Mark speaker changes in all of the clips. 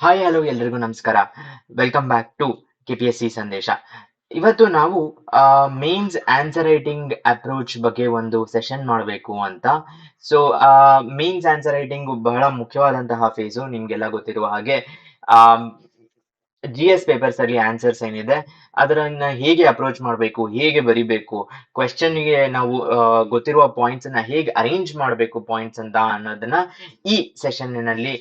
Speaker 1: Hi hello ಎಲ್ರಿಗೂ ನಮಸ್ಕಾರ. Welcome back to KPSC ಸಂದೇಶ. ಇವತ್ತು ನಾವು ಮೇನ್ಸ್ ಆನ್ಸರ್ ರೈಟಿಂಗ್ ಅಪ್ರೋಚ್ ಬಗ್ಗೆ ಒಂದು ಸೆಷನ್ ಮಾಡಬೇಕು ಅಂತ. ಸೊ ಮೇನ್ಸ್ ಆನ್ಸರ್ ರೈಟಿಂಗ್ ಬಹಳ ಮುಖ್ಯವಾದಂತಹ ಫೇಸು, ನಿಮ್ಗೆಲ್ಲ ಗೊತ್ತಿರುವ ಹಾಗೆ. GS ಪೇಪರ್ಸ್ ಅಲ್ಲಿ ಆನ್ಸರ್ಸ್ ಏನಿದೆ ಅದನ್ನ ಹೇಗೆ ಅಪ್ರೋಚ್ ಮಾಡಬೇಕು, ಹೇಗೆ ಬರಿಬೇಕು, ಕ್ವೆಶ್ಚನ್ಗೆ ನಾವು ಗೊತ್ತಿರುವ ಪಾಯಿಂಟ್ಸ್ ಅನ್ನ ಹೇಗೆ ಅರೇಂಜ್ ಮಾಡಬೇಕು ಪಾಯಿಂಟ್ಸ್ ಅಂತ ಅನ್ನೋದನ್ನ ಈ ಸೆಷನ್ನಲ್ಲಿ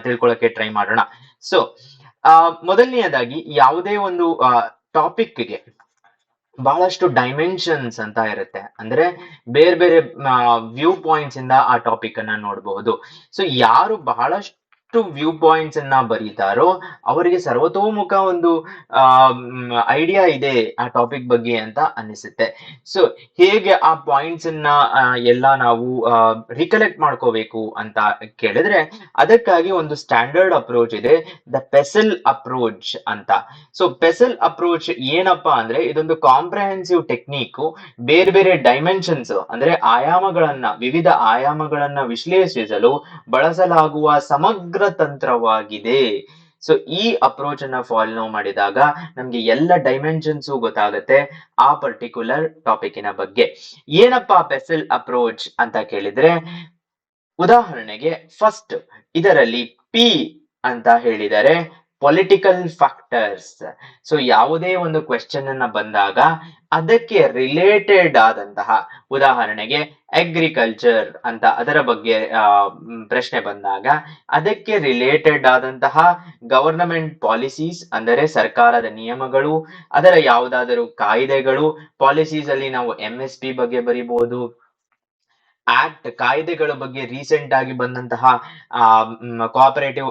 Speaker 1: ತಿಳ್ಕೊಳ್ಳೋಕೆ ಟ್ರೈ ಮಾಡೋಣ. ಸೊ ಮೊದಲನೆಯದಾಗಿ ಯಾವುದೇ ಒಂದು ಟಾಪಿಕ್ಗೆ ಬಹಳಷ್ಟು ಡೈಮೆನ್ಷನ್ಸ್ ಅಂತ ಇರುತ್ತೆ. ಅಂದ್ರೆ ಬೇರೆ ಬೇರೆ ವ್ಯೂ ಪಾಯಿಂಟ್ಸ್ ಇಂದ ಆ ಟಾಪಿಕ್ ಅನ್ನ ನೋಡಬಹುದು. ಸೊ ಯಾರು ಬಹಳಷ್ಟು ವ್ಯೂ ಪಾಯಿಂಟ್ಸ್ ಅನ್ನ ಬರೀತಾರೋ ಅವರಿಗೆ ಸರ್ವತೋಮುಖ ಒಂದು ಐಡಿಯಾ ಇದೆ ಆ ಟಾಪಿಕ್ ಬಗ್ಗೆ ಅಂತ ಅನಿಸುತ್ತೆ. ಸೊ ಹೇಗೆ ಆ ಪಾಯಿಂಟ್ಸ್ ಅನ್ನ ಎಲ್ಲ ನಾವು ರಿಕಲೆಕ್ಟ್ ಮಾಡ್ಕೋಬೇಕು ಅಂತ ಕೇಳಿದ್ರೆ, ಅದಕ್ಕಾಗಿ ಒಂದು ಸ್ಟ್ಯಾಂಡರ್ಡ್ ಅಪ್ರೋಚ್ ಇದೆ, ದ ಪೆಸಲ್ ಅಪ್ರೋಚ್ ಅಂತ. ಸೊ ಪೆಸಲ್ ಅಪ್ರೋಚ್ ಏನಪ್ಪಾ ಅಂದ್ರೆ, ಇದೊಂದು ಕಾಂಪ್ರಹೆನ್ಸಿವ್ ಟೆಕ್ನಿಕ್. ಬೇರೆ ಬೇರೆ ಡೈಮೆನ್ಷನ್ಸ್ ಅಂದ್ರೆ ವಿವಿಧ ಆಯಾಮಗಳನ್ನ ವಿಶ್ಲೇಷಿಸಲು ಬಳಸಲಾಗುವ ಸಮಗ್ರ ತಂತ್ರವಾಗಿದೆ. ಸೊ ಈ ಅಪ್ರೋಚ್ ಅನ್ನ ಫಾಲೋ ಮಾಡಿದಾಗ ನಮ್ಗೆ ಎಲ್ಲ ಡೈಮೆನ್ಷನ್ಸ್ ಗೊತ್ತಾಗುತ್ತೆ ಆ ಪರ್ಟಿಕ್ಯುಲರ್ ಟಾಪಿಕ್ನ ಬಗ್ಗೆ. ಏನಪ್ಪಾ ಪೆಸಲ್ ಅಪ್ರೋಚ್ ಅಂತ ಕೇಳಿದ್ರೆ, ಉದಾಹರಣೆಗೆ ಫಸ್ಟ್ ಇದರಲ್ಲಿ ಪಿ ಅಂತ ಹೇಳಿದರೆ ಪೊಲಿಟಿಕಲ್ ಫ್ಯಾಕ್ಟರ್ಸ್. ಸೊ ಯಾವುದೇ ಒಂದು ಕ್ವೆಶ್ಚನ್ ಅನ್ನ ಬಂದಾಗ ಅದಕ್ಕೆ ರಿಲೇಟೆಡ್ ಆದಂತಹ, ಉದಾಹರಣೆಗೆ ಅಗ್ರಿಕಲ್ಚರ್ ಅಂತ ಅದರ ಬಗ್ಗೆ ಪ್ರಶ್ನೆ ಬಂದಾಗ ಅದಕ್ಕೆ ರಿಲೇಟೆಡ್ ಆದಂತಹ ಗವರ್ನಮೆಂಟ್ ಪಾಲಿಸೀಸ್ ಅಂದರೆ ಸರ್ಕಾರದ ನಿಯಮಗಳು, ಅದರ ಯಾವುದಾದರೂ ಕಾಯ್ದೆಗಳು, ಪಾಲಿಸೀಸ್ ಅಲ್ಲಿ ನಾವು MSP ಬಗ್ಗೆ ಬರೀಬಹುದು, ಕಾಯ್ದೆಗಳ ಬಗ್ಗೆ ರೀಸೆಂಟ್ ಆಗಿ ಬಂದಂತಹ ಕೋಆಪರೇಟಿವ್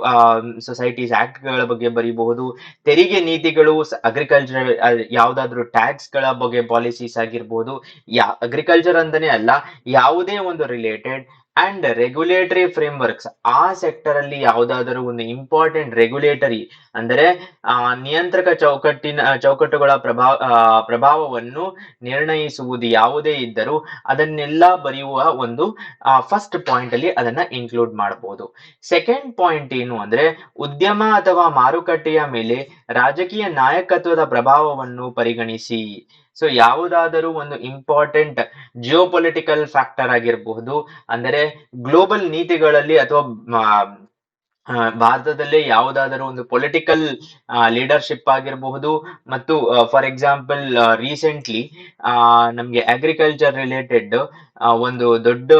Speaker 1: ಸೊಸೈಟೀಸ್ ಆಕ್ಟ್ ಗಳ ಬಗ್ಗೆ ಬರೀಬಹುದು, ತೆರಿಗೆ ನೀತಿಗಳು, ಅಗ್ರಿಕಲ್ಚರ್ ಯಾವ್ದಾದ್ರು ಟ್ಯಾಕ್ಸ್ ಗಳ ಬಗ್ಗೆ ಪಾಲಿಸೀಸ್ ಆಗಿರ್ಬೋದು, ಅಗ್ರಿಕಲ್ಚರ್ ಅಂತಾನೆ ಅಲ್ಲ, ಯಾವುದೇ ಒಂದು ರಿಲೇಟೆಡ್ ಅಂಡ್ ರೆಗ್ಯುಲೇಟರಿ ಫ್ರೇಮ್ವರ್ಕ್ಸ್, ಆ ಸೆಕ್ಟರ್ ಅಲ್ಲಿ ಯಾವುದಾದರೂ ಒಂದು ಇಂಪಾರ್ಟೆಂಟ್ ರೆಗ್ಯುಲೇಟರಿ ಅಂದರೆ ನಿಯಂತ್ರಕ ಚೌಕಟ್ಟುಗಳ ಪ್ರಭಾವವನ್ನು ನಿರ್ಣಯಿಸುವುದು ಯಾವುದೇ ಇದ್ದರೂ ಅದನ್ನೆಲ್ಲ ಬರೆಯುವ ಒಂದು ಫಸ್ಟ್ ಪಾಯಿಂಟ್ ಅಲ್ಲಿ ಅದನ್ನ ಇನ್ಕ್ಲೂಡ್ ಮಾಡಬಹುದು. ಸೆಕೆಂಡ್ ಪಾಯಿಂಟ್ ಏನು ಅಂದ್ರೆ, ಉದ್ಯಮ ಅಥವಾ ಮಾರುಕಟ್ಟೆಯ ಮೇಲೆ ರಾಜಕೀಯ ನಾಯಕತ್ವದ ಪ್ರಭಾವವನ್ನು ಪರಿಗಣಿಸಿ. ಸೊ ಯಾವುದಾದರೂ ಒಂದು ಇಂಪಾರ್ಟೆಂಟ್ ಜಿಯೋಪೊಲಿಟಿಕಲ್ ಫ್ಯಾಕ್ಟರ್ ಆಗಿರಬಹುದು, ಅಂದರೆ ಗ್ಲೋಬಲ್ ನೀತಿಗಳಲ್ಲಿ ಅಥವಾ ಭಾರತದಲ್ಲೇ ಯಾವುದಾದರೂ ಒಂದು ಪೊಲಿಟಿಕಲ್ ಲೀಡರ್ಶಿಪ್ ಆಗಿರಬಹುದು, ಮತ್ತು ಫಾರ್ ಎಕ್ಸಾಂಪಲ್ ರೀಸೆಂಟ್ಲಿ ನಮ್ಗೆ ಅಗ್ರಿಕಲ್ಚರ್ ರಿಲೇಟೆಡ್ ಒಂದು ದೊಡ್ಡ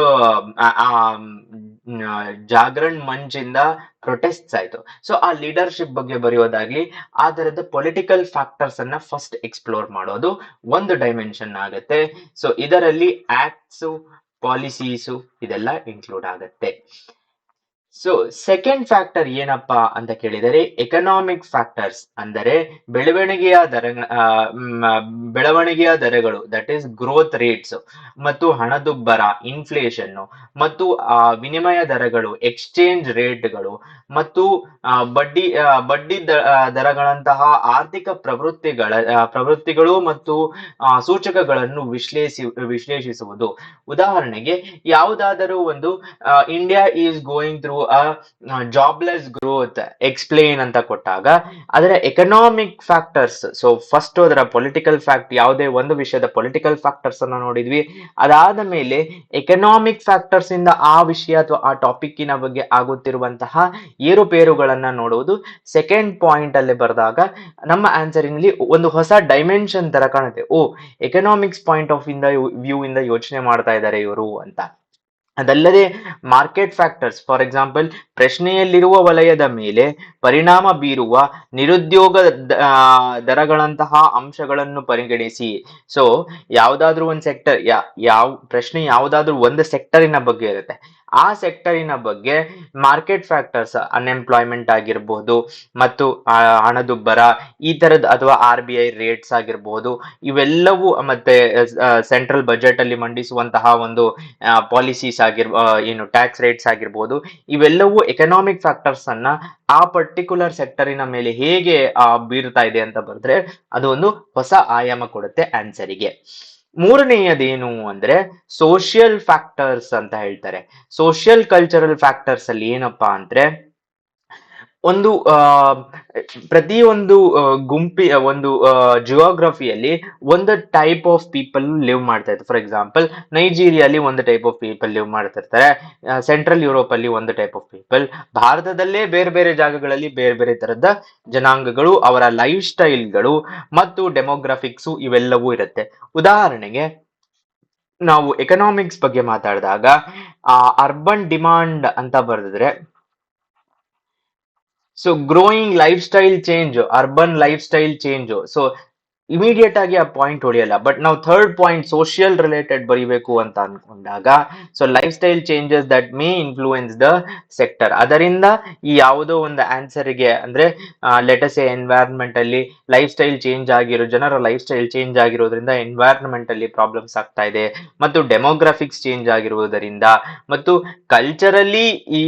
Speaker 1: ಜಾಗರಣ್ ಮಂಚ್ ಇಂದ ಪ್ರೊಟೆಸ್ಟ್ ಆಯ್ತು. ಸೊ ಆ ಲೀಡರ್ಶಿಪ್ ಬಗ್ಗೆ ಬರೆಯೋದಾಗ್ಲಿ, ಆ ತರದ ಪೊಲಿಟಿಕಲ್ ಫ್ಯಾಕ್ಟರ್ಸ್ ಅನ್ನ ಫಸ್ಟ್ ಎಕ್ಸ್ಪ್ಲೋರ್ ಮಾಡೋದು ಒಂದು ಡೈಮೆನ್ಷನ್ ಆಗುತ್ತೆ. ಸೊ ಇದರಲ್ಲಿ ಆಕ್ಟ್ಸ್, ಪಾಲಿಸೀಸು ಇದೆಲ್ಲ ಇನ್ಕ್ಲೂಡ್ ಆಗುತ್ತೆ. ಸೊ ಸೆಕೆಂಡ್ ಫ್ಯಾಕ್ಟರ್ ಏನಪ್ಪಾ ಅಂತ ಕೇಳಿದರೆ, ಎಕನಾಮಿಕ್ ಫ್ಯಾಕ್ಟರ್ಸ್ ಅಂದರೆ ಬೆಳವಣಿಗೆಯ ದರಗಳು, ದಟ್ ಈಸ್ ಗ್ರೋತ್ ರೇಟ್ಸ್, ಮತ್ತು ಹಣದುಬ್ಬರ ಇನ್ಫ್ಲೇಷನ್, ಮತ್ತು ವಿನಿಮಯ ದರಗಳು ಎಕ್ಸ್ಚೇಂಜ್ ರೇಟ್ಗಳು, ಮತ್ತು ಬಡ್ಡಿ ದರಗಳಂತಹ ಆರ್ಥಿಕ ಪ್ರವೃತ್ತಿಗಳು ಮತ್ತು ಸೂಚಕಗಳನ್ನು ವಿಶ್ಲೇಷಿಸುವುದು. ಉದಾಹರಣೆಗೆ ಯಾವುದಾದರೂ ಒಂದು India is going through jobless growth explain ಅಂತ ಕೊಟ್ಟಾಗ ಅದರ ಎಕನಾಮಿಕ್ ಫ್ಯಾಕ್ಟರ್ಸ್, ಸೊ ಫಸ್ಟ್ ಅದರ ಪೊಲಿಟಿಕಲ್ ಫ್ಯಾಕ್ಟ್, ಯಾವುದೇ ಒಂದು ವಿಷಯದ ಪೊಲಿಟಿಕಲ್ ಫ್ಯಾಕ್ಟರ್ಸ್ ಅನ್ನ ನೋಡಿದ್ವಿ, ಅದಾದ ಮೇಲೆ ಎಕನಾಮಿಕ್ ಫ್ಯಾಕ್ಟರ್ಸ್ ಇಂದ ಆ ವಿಷಯ ಅಥವಾ ಆ ಟಾಪಿಕ್ಕಿನ ಬಗ್ಗೆ ಆಗುತ್ತಿರುವಂತಹ ಏರುಪೇರುಗಳನ್ನ ನೋಡುವುದು ಸೆಕೆಂಡ್ ಪಾಯಿಂಟ್ ಅಲ್ಲಿ ಬರೆದಾಗ ನಮ್ಮ ಆನ್ಸರಿನಲ್ಲಿ ಒಂದು ಹೊಸ ಡೈಮೆನ್ಷನ್ ತರ ಕಾಣುತ್ತೆ. ಎಕನಾಮಿಕ್ಸ್ ಪಾಯಿಂಟ್ ಆಫ್ ವ್ಯೂ ಇಂದ ಯೋಚನೆ ಮಾಡ್ತಾ ಇದ್ದಾರೆ ಇವರು ಅಂತ. ಅದಲ್ಲದೆ ಮಾರ್ಕೆಟ್ ಫ್ಯಾಕ್ಟರ್ಸ್, ಫಾರ್ ಎಕ್ಸಾಂಪಲ್ ಪ್ರಶ್ನೆಯಲ್ಲಿರುವ ವಲಯದ ಮೇಲೆ ಪರಿಣಾಮ ಬೀರುವ ನಿರುದ್ಯೋಗ ದರಗಳಂತಹ ಅಂಶಗಳನ್ನು ಪರಿಗಣಿಸಿ. ಸೊ ಯಾವ್ದಾದ್ರು ಒಂದು ಸೆಕ್ಟರ್, ಪ್ರಶ್ನೆ ಯಾವ್ದಾದ್ರು ಒಂದು ಸೆಕ್ಟರಿನ ಬಗ್ಗೆ ಇರುತ್ತೆ, ಆ ಸೆಕ್ಟರಿನ ಬಗ್ಗೆ ಮಾರ್ಕೆಟ್ ಫ್ಯಾಕ್ಟರ್ಸ್, ಅನ್ಎಂಪ್ಲಾಯ್ಮೆಂಟ್ ಆಗಿರ್ಬೋದು, ಮತ್ತು ಹಣದುಬ್ಬರ ಈ ತರದ್, ಅಥವಾ RBI ರೇಟ್ಸ್ ಆಗಿರ್ಬೋದು, ಇವೆಲ್ಲವೂ, ಮತ್ತೆ ಸೆಂಟ್ರಲ್ ಬಜೆಟ್ ಅಲ್ಲಿ ಮಂಡಿಸುವಂತಹ ಒಂದು ಪಾಲಿಸೀಸ್ ಏನು ಟ್ಯಾಕ್ಸ್ ರೇಟ್ಸ್ ಆಗಿರ್ಬೋದು, ಇವೆಲ್ಲವೂ ಎಕನಾಮಿಕ್ ಫ್ಯಾಕ್ಟರ್ಸ್ ಅನ್ನ ಆ ಪರ್ಟಿಕ್ಯುಲರ್ ಸೆಕ್ಟರಿನ ಮೇಲೆ ಹೇಗೆ ಬೀರ್ತಾ ಇದೆ ಅಂತ ಬರೆದ್ರೆ ಅದು ಒಂದು ಹೊಸ ಆಯಾಮ ಕೊಡುತ್ತೆ ಆನ್ಸರಿಗೆ. ಮೂರನೆಯದೇನು ಅಂದ್ರೆ ಸೋಷಿಯಲ್ ಫ್ಯಾಕ್ಟರ್ಸ್ ಅಂತ ಹೇಳ್ತಾರೆ. ಸೋಷಿಯಲ್ ಕಲ್ಚರಲ್ ಫ್ಯಾಕ್ಟರ್ಸ್ ಅಲ್ಲಿ ಏನಪ್ಪಾ ಅಂದ್ರೆ, ಒಂದು ಪ್ರತಿಯೊಂದು ಒಂದು ಜಿಯೋಗ್ರಫಿಯಲ್ಲಿ ಒಂದು ಟೈಪ್ ಆಫ್ ಪೀಪಲ್ ಲಿವ್ ಮಾಡ್ತಾ ಇರ್ತಾರೆ. ಫಾರ್ ಎಕ್ಸಾಂಪಲ್ ನೈಜೀರಿಯಲ್ಲಿ ಒಂದು ಟೈಪ್ ಆಫ್ ಪೀಪಲ್ ಲಿವ್ ಮಾಡ್ತಿರ್ತಾರೆ, ಸೆಂಟ್ರಲ್ ಯುರೋಪ್ ಅಲ್ಲಿ ಒಂದು ಟೈಪ್ ಆಫ್ ಪೀಪಲ್, ಭಾರತದಲ್ಲೇ ಬೇರೆ ಬೇರೆ ಜಾಗಗಳಲ್ಲಿ ಬೇರೆ ಬೇರೆ ತರದ ಜನಾಂಗಗಳು, ಅವರ ಲೈಫ್ ಸ್ಟೈಲ್ಗಳು ಮತ್ತು ಡೆಮೋಗ್ರಾಫಿಕ್ಸ್ ಇವೆಲ್ಲವೂ ಇರುತ್ತೆ. ಉದಾಹರಣೆಗೆ ನಾವು ಎಕನಾಮಿಕ್ಸ್ ಬಗ್ಗೆ ಮಾತಾಡಿದಾಗ ಅರ್ಬನ್ ಡಿಮಾಂಡ್ ಅಂತ ಬರೆದಿದ್ರೆ, so growing lifestyle change, urban lifestyle change, so immediate ಆಗಿ ಆ ಪಾಯಿಂಟ್ ಹೊಡೆಯಲ್ಲ. ಬಟ್ ನಾವು ಥರ್ಡ್ ಪಾಯಿಂಟ್ ಸೋಷಿಯಲ್ ರಿಲೇಟೆಡ್ ಬರೀಬೇಕು ಅಂತ ಅನ್ಕೊಂಡಾಗ, so lifestyle changes that may influence the sector, ಅದರಿಂದ ಈ ಯಾವುದೋ ಒಂದು ಆನ್ಸರ್ಗೆ ಅಂದ್ರೆ ಲೆಟಸ್ ಎನ್ವೈರ್ಮೆಂಟ್ ಅಲ್ಲಿ ಲೈಫ್ ಸ್ಟೈಲ್ ಚೇಂಜ್ ಆಗಿರೋ, ಜನರ ಲೈಫ್ ಸ್ಟೈಲ್ ಚೇಂಜ್ ಆಗಿರೋದ್ರಿಂದ ಎನ್ವೈರ್ಮೆಂಟ್ ಅಲ್ಲಿ ಪ್ರಾಬ್ಲಮ್ಸ್ ಆಗ್ತಾ ಇದೆ, ಮತ್ತು ಡೆಮೋಗ್ರಾಫಿಕ್ಸ್ ಚೇಂಜ್ ಆಗಿರುವುದರಿಂದ, ಮತ್ತು ಕಲ್ಚರಲಿ ಈ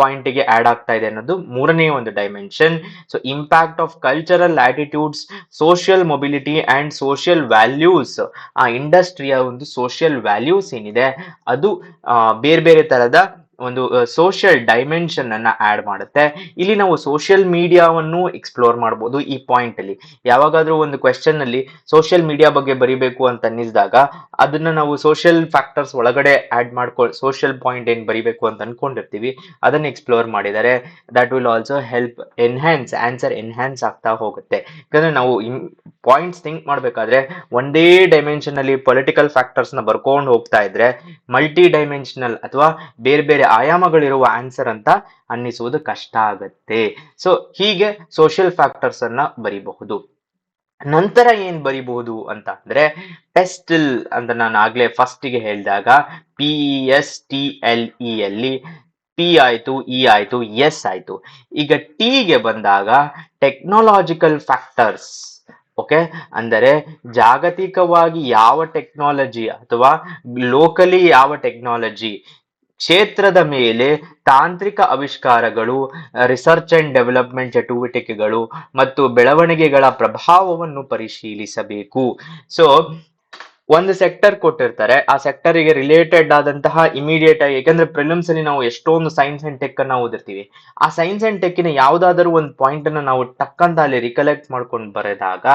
Speaker 1: ಪಾಯಿಂಟ್ ಗೆ ಆಡ್ ಆಗ್ತಾ ಇದೆ ಅನ್ನೋದು ಮೂರನೇ ಒಂದು dimension. So impact of cultural attitudes, social mobility and social values, ಆ ಇಂಡಸ್ಟ್ರಿಯ ಒಂದು ಸೋಷಿಯಲ್ ವ್ಯಾಲ್ಯೂಸ್ ಏನಿದೆ ಅದು ಬೇರೆ ಬೇರೆ ತರದ ಒಂದು ಸೋಷಿಯಲ್ ಡೈಮೆನ್ಷನ್ ಅನ್ನ ಆಡ್ ಮಾಡುತ್ತೆ. ಇಲ್ಲಿ ನಾವು ಸೋಷಿಯಲ್ ಮೀಡಿಯಾವನ್ನು ಎಕ್ಸ್ಪ್ಲೋರ್ ಮಾಡಬಹುದು. ಈ ಪಾಯಿಂಟ್ ಅಲ್ಲಿ ಯಾವಾಗಾದ್ರೂ ಒಂದು ಕ್ವೆಶ್ಚನ್ ಅಲ್ಲಿ ಸೋಷಿಯಲ್ ಮೀಡಿಯಾ ಬಗ್ಗೆ ಬರಿಬೇಕು ಅಂತ ಅನ್ನಿಸಿದಾಗ ಅದನ್ನ ನಾವು ಸೋಷಿಯಲ್ ಫ್ಯಾಕ್ಟರ್ಸ್ ಒಳಗಡೆ ಆಡ್ ಸೋಷಿಯಲ್ ಪಾಯಿಂಟ್ ಏನ್ ಬರಿಬೇಕು ಅಂತ ಅನ್ಕೊಂಡಿರ್ತೀವಿ ಅದನ್ನ ಎಕ್ಸ್ಪ್ಲೋರ್ ಮಾಡಿದರೆ that will also help enhance, answer enhance ಆಗ್ತಾ ಹೋಗುತ್ತೆ. ಯಾಕಂದ್ರೆ ನಾವು ಪಾಯಿಂಟ್ಸ್ ಥಿಂಕ್ ಮಾಡ್ಬೇಕಾದ್ರೆ ಒಂದೇ ಡೈಮೆನ್ಷನ್ ಅಲ್ಲಿ ಪೊಲಿಟಿಕಲ್ ಫ್ಯಾಕ್ಟರ್ಸ್ ನ ಬರ್ಕೊಂಡು ಹೋಗ್ತಾ ಇದ್ರೆ ಮಲ್ಟಿ ಡೈಮೆನ್ಷನಲ್ ಅಥವಾ ಬೇರೆ ಬೇರೆ ಆಯಾಮಗಳಿರುವ ಆನ್ಸರ್ ಅಂತ ಅನ್ನಿಸುವುದು ಕಷ್ಟ ಆಗತ್ತೆ. ಸೊ ಹೀಗೆ ಸೋಷಿಯಲ್ ಫ್ಯಾಕ್ಟರ್ಸ್ ಅನ್ನ ಬರಿಬಹುದು. ನಂತರ ಏನ್ ಬರಿಬಹುದು ಅಂತ ಅಂದ್ರೆ ಪೆಸ್ಟಿಲ್ ಅಂತ ನಾನು ಆಗ್ಲೇ ಫಸ್ಟ್ ಗೆ ಹೇಳಿದಾಗ PESTLE ಅಲ್ಲಿ ಪಿ ಆಯ್ತು, ಇ ಆಯ್ತು, ಎಸ್ ಆಯ್ತು. ಈಗ ಟಿ ಗೆ ಬಂದಾಗ ಟೆಕ್ನಾಲಜಿಕಲ್ ಫ್ಯಾಕ್ಟರ್ಸ್. ಓಕೆ, ಅಂದರೆ ಜಾಗತಿಕವಾಗಿ ಯಾವ ಟೆಕ್ನಾಲಜಿ ಅಥವಾ ಲೋಕಲಿ ಯಾವ ಟೆಕ್ನಾಲಜಿ ಕ್ಷೇತ್ರದ ಮೇಲೆ ತಾಂತ್ರಿಕ ಆವಿಷ್ಕಾರಗಳು, ರಿಸರ್ಚ್ ಅಂಡ್ ಡೆವಲಪ್ಮೆಂಟ್ ಚಟುವಟಿಕೆಗಳು ಮತ್ತು ಬೆಳವಣಿಗೆಗಳ ಪ್ರಭಾವವನ್ನು ಪರಿಶೀಲಿಸಬೇಕು. ಸೊ ಒಂದು ಸೆಕ್ಟರ್ ಕೊಟ್ಟಿರ್ತಾರೆ, ಆ ಸೆಕ್ಟರ್ ಗೆ ರಿಲೇಟೆಡ್ ಆದಂತಹ ಇಮಿಡಿಯೇಟ್ ಆಗಿ, ಯಾಕಂದ್ರೆ ಪ್ರಿಲಿಮ್ಸ್ ಅಲ್ಲಿ ನಾವು ಎಷ್ಟೊಂದು ಸೈನ್ಸ್ ಅಂಡ್ ಟೆಕ್ ಅನ್ನ ಓದಿರ್ತೀವಿ, ಆ ಸೈನ್ಸ್ ಅಂಡ್ ಟೆಕ್ಕಿನ ಯಾವ್ದಾದ್ರು ಒಂದು ಪಾಯಿಂಟ್ ಅನ್ನ ನಾವು ಟಕ್ ಅಂತ ಅಲ್ಲಿ ರಿಕಲೆಕ್ಟ್ ಮಾಡ್ಕೊಂಡು ಬರೆದಾಗ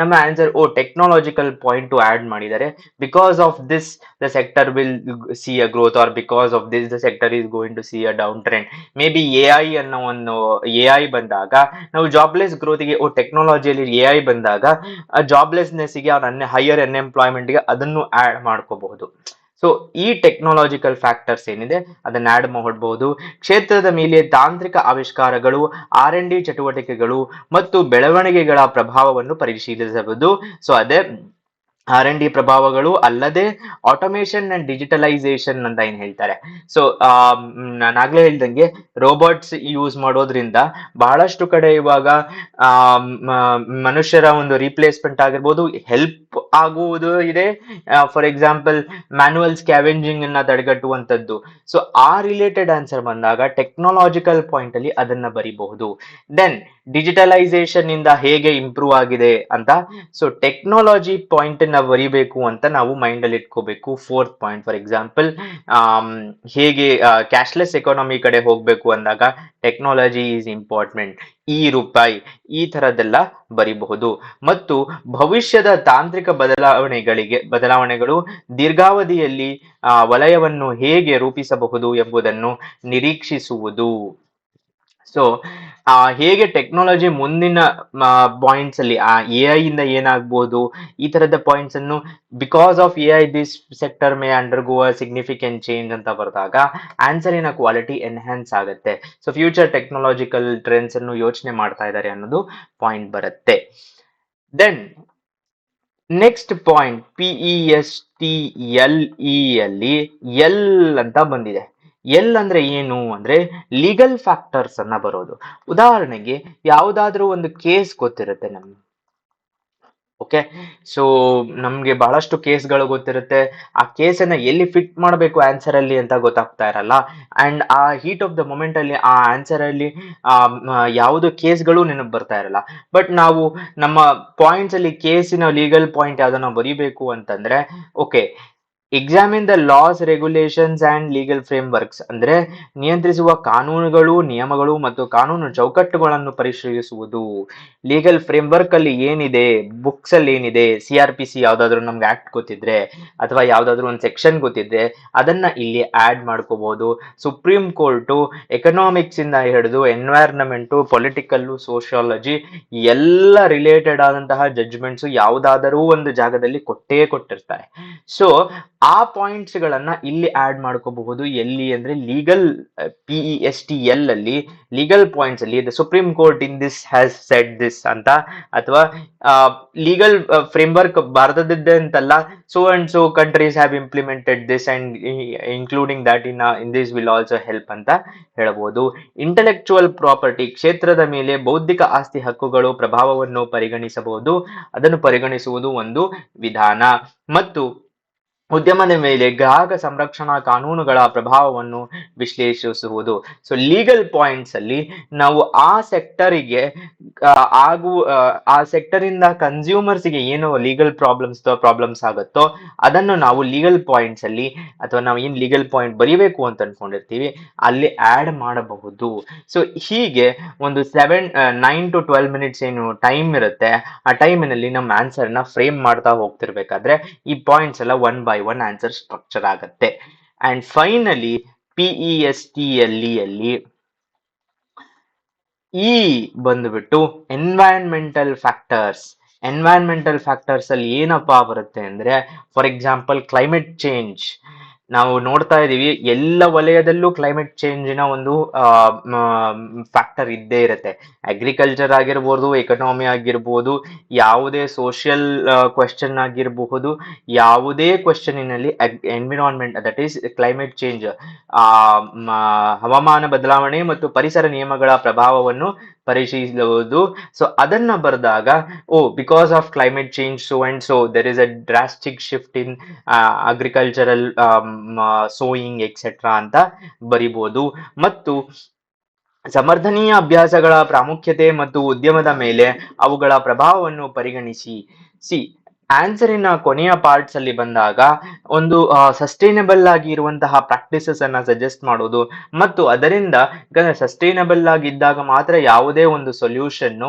Speaker 1: ನಮ್ಮ answer technological point to add ಮಾಡಿದ್ದಾರೆ, because of this the sector will see a growth, or because of this the sector is going to see a down trend. Maybe AI ಅನ್ನೋ ಒಂದು AI ಬಂದಾಗ ನಾವು jobless ಗ್ರೋತ್ಗೆ ಟೆಕ್ನಾಲಜಿಯಲ್ಲಿ AI ಬಂದಾಗ ಜಾಬ್ಲೆಸ್ನೆಸ್ ಗೆ ಅವ್ರ higher unemployment ಗೆ ಅದನ್ನು ಆಡ್ ಮಾಡ್ಕೋಬಹುದು. ಸೊ ಈ ಟೆಕ್ನಾಲಜಿಕಲ್ ಫ್ಯಾಕ್ಟರ್ಸ್ ಏನಿದೆ ಅದನ್ನ ಆಡ್ ಮಾಡಬಹುದು. ಕ್ಷೇತ್ರದ ಮೇಲೆ ತಾಂತ್ರಿಕ ಆವಿಷ್ಕಾರಗಳು, R&D ಚಟುವಟಿಕೆಗಳು ಮತ್ತು ಬೆಳವಣಿಗೆಗಳ ಪ್ರಭಾವವನ್ನು ಪರಿಶೀಲಿಸಬಹುದು. ಸೊ ಅದೇ R&D ಪ್ರಭಾವಗಳು ಅಲ್ಲದೆ ಆಟೋಮೇಷನ್ ಅಂಡ್ ಡಿಜಿಟಲೈಸೇಷನ್ ಅಂತ ಏನ್ ಹೇಳ್ತಾರೆ. ಸೊ ನಾನಾಗ್ಲೇ ಹೇಳ್ದಂಗೆ ರೋಬೋಟ್ಸ್ ಯೂಸ್ ಮಾಡೋದ್ರಿಂದ ಬಹಳಷ್ಟು ಕಡೆ ಇವಾಗ ಮನುಷ್ಯರ ಒಂದು ರೀಪ್ಲೇಸ್ಮೆಂಟ್ ಆಗಿರ್ಬೋದು, ಹೆಲ್ಪ್ ಆಗುವುದು ಇದೆ. ಫಾರ್ ಎಕ್ಸಾಂಪಲ್ ಮ್ಯಾನುವಲ್ ಸ್ಕ್ಯಾವೆಂಜಿಂಗ್ ಅನ್ನ ತಡೆಗಟ್ಟುವಂಥದ್ದು. ಸೊ ಆ ರಿಲೇಟೆಡ್ ಆನ್ಸರ್ ಬಂದಾಗ ಟೆಕ್ನಾಲಜಿಕಲ್ ಪಾಯಿಂಟ್ ಅಲ್ಲಿ ಅದನ್ನ ಬರಿಬಹುದು. ದೆನ್ ಡಿಜಿಟಲೈಸೇಷನ್ ಇಂದ ಹೇಗೆ ಇಂಪ್ರೂವ್ ಆಗಿದೆ ಅಂತ, ಸೊ ಟೆಕ್ನಾಲಜಿ ಪಾಯಿಂಟ್ ನ ಬರಿಬೇಕು ಅಂತ ನಾವು ಮೈಂಡ್ ಅಲ್ಲಿ ಇಟ್ಕೋಬೇಕು. ಫೋರ್ತ್ ಪಾಯಿಂಟ್ ಫಾರ್ ಎಕ್ಸಾಂಪಲ್ ಹೇಗೆ ಕ್ಯಾಶ್ಲೆಸ್ ಎಕಾನಮಿ ಕಡೆ ಹೋಗ್ಬೇಕು ಅಂದಾಗ ಟೆಕ್ನಾಲಜಿ ಈಸ್ ಇಂಪಾರ್ಟೆಂಟ್, ಈ ರೂಪಾಯಿ ಈ ತರದೆಲ್ಲ ಬರಿಬಹುದು. ಮತ್ತು ಭವಿಷ್ಯದ ತಾಂತ್ರಿಕ ಬದಲಾವಣೆಗಳು ದೀರ್ಘಾವಧಿಯಲ್ಲಿ ವಲಯವನ್ನು ಹೇಗೆ ರೂಪಿಸಬಹುದು ಎಂಬುದನ್ನು ನಿರೀಕ್ಷಿಸುವುದು. ಸೊ ಹೇಗೆ ಟೆಕ್ನಾಲಜಿ ಮುಂದಿನ ಪಾಯಿಂಟ್ಸ್ ಅಲ್ಲಿ ಎಐ ಇಂದ ಏನಾಗ್ಬೋದು ಈ ತರದ ಪಾಯಿಂಟ್ಸ್ ಅನ್ನು, because of AI this sector May undergo a significant change ಅಂತ ಬರೆದಾಗ ಆನ್ಸರಿನ ಕ್ವಾಲಿಟಿ ಎನ್ಹ್ಯಾನ್ಸ್ ಆಗುತ್ತೆ. ಸೊ ಫ್ಯೂಚರ್ ಟೆಕ್ನಾಲಜಿಕಲ್ ಟ್ರೆಂಡ್ಸ್ ಅನ್ನು ಯೋಚನೆ ಮಾಡ್ತಾ ಇದ್ದಾರೆ ಅನ್ನೋದು ಪಾಯಿಂಟ್ ಬರುತ್ತೆ. ದೆನ್ ನೆಕ್ಸ್ಟ್ ಪಾಯಿಂಟ್ PESTLE ಅಲ್ಲಿ ಎಲ್ ಅಂತ ಬಂದಿದೆ. ಎಲ್ ಅಂದ್ರೆ ಏನು ಅಂದ್ರೆ ಲೀಗಲ್ ಫ್ಯಾಕ್ಟರ್ಸ್ ಅನ್ನ ಬರೋದು. ಉದಾಹರಣೆಗೆ ಯಾವುದಾದ್ರೂ ಒಂದು ಕೇಸ್ ಗೊತ್ತಿರುತ್ತೆ ನಮ್ಗೆ. ಓಕೆ, ಸೊ ನಮ್ಗೆ ಬಹಳಷ್ಟು ಕೇಸ್ಗಳು ಗೊತ್ತಿರುತ್ತೆ, ಆ ಕೇಸನ್ನ ಎಲ್ಲಿ ಫಿಟ್ ಮಾಡಬೇಕು ಆನ್ಸರ್ ಅಲ್ಲಿ ಅಂತ ಗೊತ್ತಾಗ್ತಾ ಇರಲ್ಲ. ಅಂಡ್ ಆ ಹೀಟ್ ಆಫ್ ದ ಮೊಮೆಂಟ್ ಅಲ್ಲಿ ಆ ಆನ್ಸರ್ ಅಲ್ಲಿ ಯಾವುದು ಕೇಸ್ಗಳು ನೆನಪು ಬರ್ತಾ ಇರಲ್ಲ. ಬಟ್ ನಾವು ನಮ್ಮ ಪಾಯಿಂಟ್ಸ್ ಅಲ್ಲಿ ಕೇಸಿನ ಲೀಗಲ್ ಪಾಯಿಂಟ್ ಯಾವ್ದನ್ನ ಬರಿಬೇಕು ಅಂತಂದ್ರೆ, okay examine the laws, regulations and legal frameworks ಅಂದ್ರೆ ನಿಯಂತ್ರಿಸುವ ಕಾನೂನುಗಳು, ನಿಯಮಗಳು ಮತ್ತು ಕಾನೂನು ಚೌಕಟ್ಟುಗಳನ್ನು ಪರಿಶೀಲಿಸುವುದು. ಲೀಗಲ್ ಫ್ರೇಮ್ವರ್ಕ್ ಅಲ್ಲಿ ಏನಿದೆ, ಬುಕ್ಸ್ ಅಲ್ಲಿ ಏನಿದೆ, CRPC ಯಾವ್ದಾದ್ರು ನಮ್ಗೆ ಆಕ್ಟ್ ಗೊತ್ತಿದ್ರೆ ಅಥವಾ ಯಾವ್ದಾದ್ರು ಒಂದು ಸೆಕ್ಷನ್ ಗೊತ್ತಿದ್ರೆ ಅದನ್ನ ಇಲ್ಲಿ ಆಡ್ ಮಾಡ್ಕೋಬಹುದು. ಸುಪ್ರೀಂ ಕೋರ್ಟು ಎಕನಾಮಿಕ್ಸ್ ಇಂದ ಹಿಡಿದು ಎನ್ವೈರ್ನಮೆಂಟು, ಪೊಲಿಟಿಕಲ್ಲು, ಸೋಷಿಯಾಲಜಿ ಎಲ್ಲ ರಿಲೇಟೆಡ್ ಆದಂತಹ ಜಡ್ಜ್ಮೆಂಟ್ಸ್ ಯಾವುದಾದರೂ ಒಂದು ಜಾಗದಲ್ಲಿ ಕೊಟ್ಟಿರ್ತಾರೆ. ಸೊ ಆ ಪಾಯಿಂಟ್ಸ್ ಗಳನ್ನ ಇಲ್ಲಿ ಆಡ್ ಮಾಡ್ಕೋಬಹುದು. ಎಲ್ಲಿ ಅಂದ್ರೆ ಲೀಗಲ್ PESTL ಅಲ್ಲಿ ಲೀಗಲ್ ಪಾಯಿಂಟ್ಸ್ ಅಲ್ಲಿ the supreme court in this has shed this ಅಂತ, ಅಥವಾ ಲೀಗಲ್ ಫ್ರೇಮ್ವರ್ಕ್ ಭಾರತದಿದ್ದೆ ಅಂತಲ್ಲ, so and so countries have implemented this and including that in this will also help ಅಂತ ಹೇಳಬಹುದು. ಇಂಟೆಲೆಕ್ಚುವಲ್ ಪ್ರಾಪರ್ಟಿ ಕ್ಷೇತ್ರದ ಮೇಲೆ ಬೌದ್ಧಿಕ ಆಸ್ತಿ ಹಕ್ಕುಗಳು ಪ್ರಭಾವವನ್ನು ಪರಿಗಣಿಸಬಹುದು, ಅದನ್ನು ಪರಿಗಣಿಸುವುದು ಒಂದು ವಿಧಾನ. ಮತ್ತು ಉದ್ಯಮದ ಮೇಲೆ ಗ್ರಾಹಕ ಸಂರಕ್ಷಣಾ ಕಾನೂನುಗಳ ಪ್ರಭಾವವನ್ನು ವಿಶ್ಲೇಷಿಸುವುದು. ಸೊ ಲೀಗಲ್ ಪಾಯಿಂಟ್ಸ್ ಅಲ್ಲಿ ನಾವು ಆ ಸೆಕ್ಟರಿಗೆ ಆ ಸೆಕ್ಟರ್ ಇಂದ ಕನ್ಸ್ಯೂಮರ್ಸ್ ಗೆ ಏನು ಲೀಗಲ್ ಪ್ರಾಬ್ಲಮ್ಸ್ ಆಗುತ್ತೋ ಅದನ್ನು ನಾವು ಲೀಗಲ್ ಪಾಯಿಂಟ್ಸ್ ಅಲ್ಲಿ, ಅಥವಾ ನಾವು ಏನ್ ಲೀಗಲ್ ಪಾಯಿಂಟ್ ಬರೀಬೇಕು ಅಂತ ಅನ್ಕೊಂಡಿರ್ತೀವಿ ಅಲ್ಲಿ ಆಡ್ ಮಾಡಬಹುದು. ಸೊ ಹೀಗೆ ಒಂದು 9 to 12 ಮಿನಿಟ್ಸ್ ಏನು ಟೈಮ್ ಇರುತ್ತೆ, ಆ ಟೈಮಿನಲ್ಲಿ ನಮ್ಮ ಆನ್ಸರ್ ನ ಫ್ರೇಮ್ ಮಾಡ್ತಾ ಹೋಗ್ತಿರ್ಬೇಕಾದ್ರೆ ಈ ಪಾಯಿಂಟ್ಸ್ ಎಲ್ಲ one by one answer structure ಆಗುತ್ತೆ. ಅಂಡ್ ಫೈನಲಿ PESTLE ಅಲ್ಲಿ ಬಂದ್ಬಿಟ್ಟು ಎನ್ವೈರನ್ಮೆಂಟಲ್ ಫ್ಯಾಕ್ಟರ್ಸ್ ಅಲ್ಲಿ ಏನಪ್ಪಾ ಬರುತ್ತೆ ಅಂದ್ರೆ, ಫಾರ್ ಎಕ್ಸಾಂಪಲ್ ಕ್ಲೈಮೇಟ್ ಚೇಂಜ್. ನಾವು ನೋಡ್ತಾ ಇದೀವಿ ಎಲ್ಲ ವಲಯದಲ್ಲೂ ಕ್ಲೈಮೇಟ್ ಚೇಂಜಿನ ಒಂದು ಫ್ಯಾಕ್ಟರ್ ಇದ್ದೇ ಇರುತ್ತೆ. ಅಗ್ರಿಕಲ್ಚರ್ ಆಗಿರ್ಬೋದು, ಎಕನಾಮಿ ಆಗಿರ್ಬೋದು, ಯಾವುದೇ ಸೋಷಿಯಲ್ ಕ್ವೆಶ್ಚನ್ ಆಗಿರಬಹುದು, ಯಾವುದೇ ಕ್ವೆಶ್ಚನಿನಲ್ಲಿ environment that is climate change, ಹವಾಮಾನ ಬದಲಾವಣೆ ಮತ್ತು ಪರಿಸರ ನಿಯಮಗಳ ಪ್ರಭಾವವನ್ನು ಪರಿಶೀಲಿಸುವುದು. ಸೊ ಅದನ್ನ ಬರೆದಾಗ because of climate change so and so there is a drastic shift in agricultural sowing etcetera ಅಂತ ಬರಿಬಹುದು. ಮತ್ತು ಸಮರ್ಥನೀಯ ಅಭ್ಯಾಸಗಳ ಪ್ರಾಮುಖ್ಯತೆ ಮತ್ತು ಉದ್ಯಮದ ಮೇಲೆ ಅವುಗಳ ಪ್ರಭಾವವನ್ನು ಪರಿಗಣಿಸಿ. ಆನ್ಸರಿನ ಕೊನೆಯ ಪಾರ್ಟ್ಸ್ ಅಲ್ಲಿ ಬಂದಾಗ ಒಂದು ಸಸ್ಟೈನಬಲ್ ಆಗಿ ಇರುವಂತಹ ಪ್ರಾಕ್ಟೀಸಸ್ ಅನ್ನ ಸಜೆಸ್ಟ್ ಮಾಡೋದು, ಮತ್ತು ಅದರಿಂದ ಸಸ್ಟೈನಬಲ್ ಆಗಿದ್ದಾಗ ಮಾತ್ರ ಯಾವುದೇ ಒಂದು ಸೊಲ್ಯೂಷನ್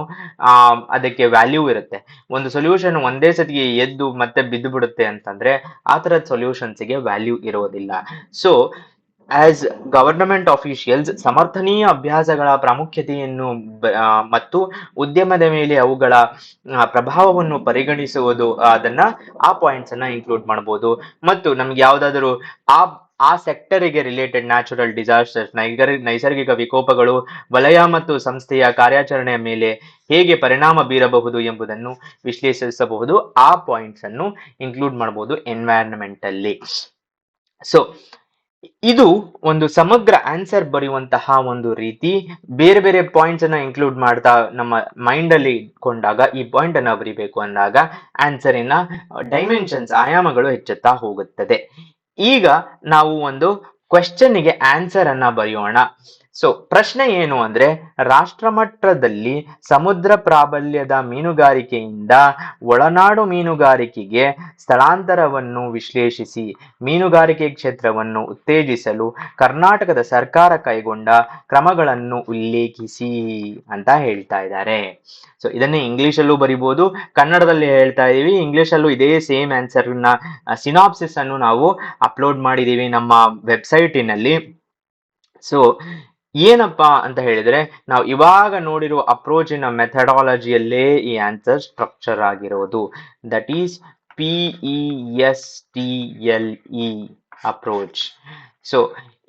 Speaker 1: ಅದಕ್ಕೆ ವ್ಯಾಲ್ಯೂ ಇರುತ್ತೆ. ಒಂದು ಸೊಲ್ಯೂಷನ್ ಒಂದೇ ಸತಿಗೆ ಎದ್ದು ಮತ್ತೆ ಬಿದ್ದು ಬಿಡುತ್ತೆ ಅಂತಂದ್ರೆ ಆ ತರದ ಸೊಲ್ಯೂಷನ್ಸ್ಗೆ ವ್ಯಾಲ್ಯೂ ಇರೋದಿಲ್ಲ. ಸೊ ಆಸ್ ಗವರ್ನಮೆಂಟ್ ಆಫೀಷಿಯಲ್ಸ್ ಸಮರ್ಥನೀಯ ಅಭ್ಯಾಸಗಳ ಪ್ರಾಮುಖ್ಯತೆಯನ್ನು ಮತ್ತು ಉದ್ಯಮದ ಮೇಲೆ ಅವುಗಳ ಪ್ರಭಾವವನ್ನು ಪರಿಗಣಿಸುವುದು, ಅದನ್ನ ಆ ಪಾಯಿಂಟ್ಸ್ ಅನ್ನ ಇನ್ಕ್ಲೂಡ್ ಮಾಡಬಹುದು. ಮತ್ತು ನಮ್ಗೆ ಯಾವ್ದಾದ್ರು ಆ ಸೆಕ್ಟರಿಗೆ ರಿಲೇಟೆಡ್ ನ್ಯಾಚುರಲ್ ಡಿಸಾಸ್ಟರ್ಸ್, ನೈಸರ್ಗಿಕ ವಿಕೋಪಗಳು ವಲಯ ಮತ್ತು ಸಂಸ್ಥೆಯ ಕಾರ್ಯಾಚರಣೆಯ ಮೇಲೆ ಹೇಗೆ ಪರಿಣಾಮ ಬೀರಬಹುದು ಎಂಬುದನ್ನು ವಿಶ್ಲೇಷಿಸಬಹುದು. ಆ ಪಾಯಿಂಟ್ಸ್ ಅನ್ನು ಇನ್ಕ್ಲೂಡ್ ಮಾಡಬಹುದು ಎನ್ವೈರನ್ಮೆಂಟಲ್ಲಿ. ಸೊ ಇದು ಒಂದು ಸಮಗ್ರ ಆನ್ಸರ್ ಬರೆಯುವಂತಹ ಒಂದು ರೀತಿ. ಬೇರೆ ಬೇರೆ ಪಾಯಿಂಟ್ಸ್ ಅನ್ನ ಇನ್ಕ್ಲೂಡ್ ಮಾಡ್ತಾ ನಮ್ಮ ಮೈಂಡ್ ಅಲ್ಲಿ ಇಟ್ಕೊಂಡಾಗ ಈ ಪಾಯಿಂಟ್ ಅನ್ನ ಬರಿಬೇಕು ಅಂದಾಗ ಆನ್ಸರಿನ ಡೈಮೆನ್ಷನ್ಸ್, ಆಯಾಮಗಳು ಹೆಚ್ಚುತ್ತಾ ಹೋಗುತ್ತದೆ. ಈಗ ನಾವು ಒಂದು ಕ್ವೆಶ್ಚನ್ಗೆ ಆನ್ಸರ್ ಅನ್ನ ಬರೆಯೋಣ. ಸೊ ಪ್ರಶ್ನೆ ಏನು ಅಂದ್ರೆ, ರಾಷ್ಟ್ರ ಮಟ್ಟದಲ್ಲಿ ಸಮುದ್ರ ಪ್ರಾಬಲ್ಯದ ಮೀನುಗಾರಿಕೆಯಿಂದ ಒಳನಾಡು ಮೀನುಗಾರಿಕೆಗೆ ಸ್ಥಳಾಂತರವನ್ನು ವಿಶ್ಲೇಷಿಸಿ. ಮೀನುಗಾರಿಕೆ ಕ್ಷೇತ್ರವನ್ನು ಉತ್ತೇಜಿಸಲು ಕರ್ನಾಟಕದ ಸರ್ಕಾರ ಕೈಗೊಂಡ ಕ್ರಮಗಳನ್ನು ಉಲ್ಲೇಖಿಸಿ ಅಂತ ಹೇಳ್ತಾ ಇದ್ದಾರೆ. ಸೊ ಇದನ್ನೇ ಇಂಗ್ಲಿಷ್ ಅಲ್ಲೂ ಬರಿಬಹುದು, ಕನ್ನಡದಲ್ಲಿ ಹೇಳ್ತಾ ಇದೀವಿ. ಇಂಗ್ಲಿಷ್ ಅಲ್ಲೂ ಇದೇ ಸೇಮ್ ಆನ್ಸರ್ ನ ಸಿನಾಪ್ಸಿಸ್ ಅನ್ನು ನಾವು ಅಪ್ಲೋಡ್ ಮಾಡಿದೀವಿ ನಮ್ಮ ವೆಬ್ಸೈಟಿನಲ್ಲಿ. ಸೊ ಏನಪ್ಪಾ ಅಂತ ಹೇಳಿದ್ರೆ, ನಾವು ಇವಾಗ ನೋಡಿರುವ ಅಪ್ರೋಚಿನ ಮೆಥಡಾಲಜಿಯಲ್ಲೇ ಈ ಆನ್ಸರ್ ಸ್ಟ್ರಕ್ಚರ್ ಆಗಿರೋದು. That is PESTLE approach. So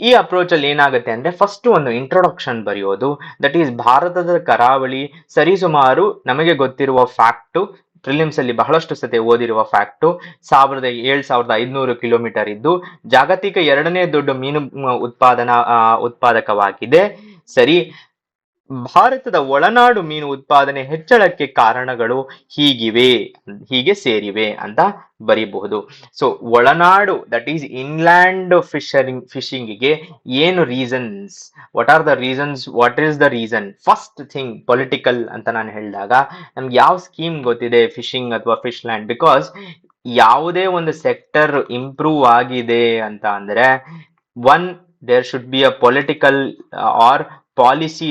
Speaker 1: ಈ ಅಪ್ರೋಚ್ ಅಲ್ಲಿ ಏನಾಗುತ್ತೆ ಅಂದ್ರೆ, ಫಸ್ಟ್ ಒಂದು ಇಂಟ್ರೊಡಕ್ಷನ್ ಬರೆಯೋದು. ದಟ್ ಈಸ್ ಭಾರತದ ಕರಾವಳಿ ಸರಿಸುಮಾರು ನಮಗೆ ಗೊತ್ತಿರುವ ಫ್ಯಾಕ್ಟ್, ಪ್ರಿಲಿಮ್ಸ್ ಅಲ್ಲಿ ಬಹಳಷ್ಟು ಸತಿ ಓದಿರುವ ಫ್ಯಾಕ್ಟ್, 7,500 ಕಿಲೋಮೀಟರ್ ಇದ್ದು ಜಾಗತಿಕ 2ನೇ ದೊಡ್ಡ ಮೀನು ಉತ್ಪಾದಕವಾಗಿದೆ. ಸರಿ, ಭಾರತದ ಒಳನಾಡು ಮೀನು ಉತ್ಪಾದನೆ ಹೆಚ್ಚಳಕ್ಕೆ ಕಾರಣಗಳು ಹೀಗೆ ಸೇರಿವೆ ಅಂತ ಬರೀಬಹುದು. ಸೊ ಒಳನಾಡು ದಟ್ ಈಸ್ ಇನ್ಲ್ಯಾಂಡ್ ಫಿಶಿಂಗ್ಗೆ ಏನು reasons, what is the reason? First thing political ಅಂತ ನಾನು ಹೇಳಿದಾಗ ನಮ್ಗೆ ಯಾವ ಸ್ಕೀಮ್ ಗೊತ್ತಿದೆ, ಫಿಶಿಂಗ್ ಅಥವಾ ಫಿಶ್ ಲ್ಯಾಂಡ್? ಬಿಕಾಸ್ ಯಾವುದೇ ಒಂದು ಸೆಕ್ಟರ್ ಇಂಪ್ರೂವ್ ಆಗಿದೆ ಅಂತ ಅಂದ್ರೆ one there should be a political or policy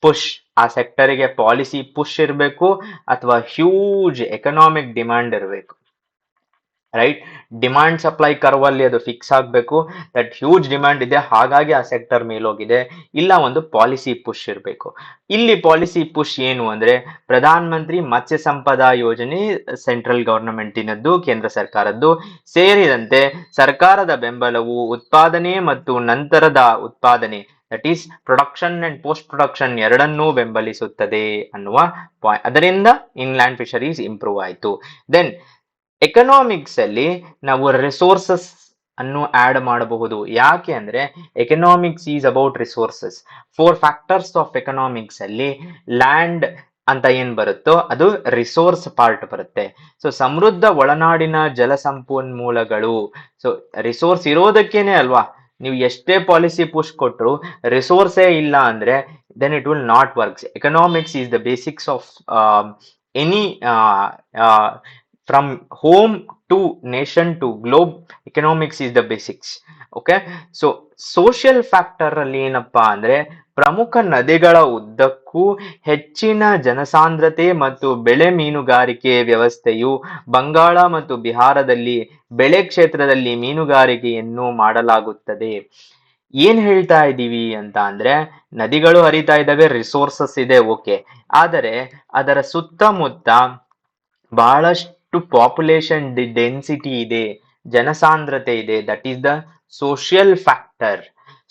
Speaker 1: push. ಆ ಸೆಕ್ಟರ್ಗೆ ಪಾಲಿಸಿ ಪುಷ್ ಇರಬೇಕು ಅಥವಾ ಹ್ಯೂಜ್ ಎಕನಾಮಿಕ್ ಡಿಮಾಂಡ್ ಇರಬೇಕು. ರೈಟ್, ಡಿಮಾಂಡ್ ಸಪ್ಲೈ ಕರ್ವ್ ಅಲ್ಲಿ ಅದು ಫಿಕ್ಸ್ ಆಗಬೇಕು, ದಟ್ ಹ್ಯೂಜ್ ಡಿಮಾಂಡ್ ಇದೆ ಹಾಗಾಗಿ ಆ ಸೆಕ್ಟರ್ ಮೇಲೋಗಿದೆ, ಇಲ್ಲ ಒಂದು ಪಾಲಿಸಿ ಪುಷ್ ಇರಬೇಕು. ಇಲ್ಲಿ ಪಾಲಿಸಿ ಪುಷ್ ಏನು ಅಂದ್ರೆ ಪ್ರಧಾನ ಮಂತ್ರಿ ಮತ್ಸ್ಯ ಸಂಪದಾ ಯೋಜನೆ ಸೆಂಟ್ರಲ್ ಗವರ್ನಮೆಂಟಿನದ್ದು, ಕೇಂದ್ರ ಸರ್ಕಾರದ್ದು ಸೇರಿದಂತೆ ಸರ್ಕಾರದ ಬೆಂಬಲವು ಉತ್ಪಾದನೆ ಮತ್ತು ನಂತರದ ಉತ್ಪಾದನೆ, that is production and post production ಎರಡನ್ನೂ ಬೆಂಬಲಿಸುತ್ತದೆ ಅನ್ನುವ ಪಾಯಿಂಟ್. ಅದರಿಂದ ಇನ್ಲ್ಯಾಂಡ್ ಫಿಶರೀಸ್ ಇಂಪ್ರೂವ್ ಆಯಿತು. ದೆನ್ ಎಕನಾಮಿಕ್ಸ್ ಅಲ್ಲಿ ನಾವು ರಿಸೋರ್ಸಸ್ ಅನ್ನು ಆಡ್ ಮಾಡಬಹುದು. ಯಾಕೆ ಅಂದ್ರೆ economics is about resources. 4 factors of economics ಅಲ್ಲಿ ಲ್ಯಾಂಡ್ ಅಂತ ಏನ್ ಬರುತ್ತೋ ಅದು ರಿಸೋರ್ಸ್ ಪಾರ್ಟ್ ಬರುತ್ತೆ. ಸೊ ಸಮೃದ್ಧ ಒಳನಾಡಿನ ಜಲ ಸಂಪನ್ಮೂಲಗಳು. ಸೊ ರಿಸೋರ್ಸ್ ಇರೋದಕ್ಕೇನೆ ಅಲ್ವಾ, ನೀವು ಎಷ್ಟೇ ಪಾಲಿಸಿ ಪುಷ್ ಕೊಟ್ಟರು ರಿಸೋರ್ಸೇ ಇಲ್ಲ ಅಂದ್ರೆ then it will not works. Economics is the basics of any from home to nation to globe, economics is the basics. Okay, so social factor ಅಲ್ಲಿ ಏನಪ್ಪಾ ಅಂದ್ರೆ ಪ್ರಮುಖ ನದಿಗಳ ಉದ್ದಕ್ಕೂ ಹೆಚ್ಚಿನ ಜನಸಾಂದ್ರತೆ ಮತ್ತು ಬೆಳೆ ಮೀನುಗಾರಿಕೆ ವ್ಯವಸ್ಥೆಯು ಬಂಗಾಳ ಮತ್ತು ಬಿಹಾರದಲ್ಲಿ ಬೆಳೆ ಕ್ಷೇತ್ರದಲ್ಲಿ ಮೀನುಗಾರಿಕೆಯನ್ನು ಮಾಡಲಾಗುತ್ತದೆ. ಏನ್ ಹೇಳ್ತಾ ಇದ್ದೀವಿ ಅಂತ ಅಂದ್ರೆ ನದಿಗಳು ಹರಿತಾ ಇದ್ದಾವೆ, ರಿಸೋರ್ಸಸ್ ಇದೆ, ಓಕೆ, ಆದರೆ ಅದರ ಸುತ್ತಮುತ್ತ ಬಹಳಷ್ಟು ಪಾಪ್ಯುಲೇಷನ್ ಡೆನ್ಸಿಟಿ ಇದೆ, ಜನಸಾಂದ್ರತೆ ಇದೆ, that is the social factor.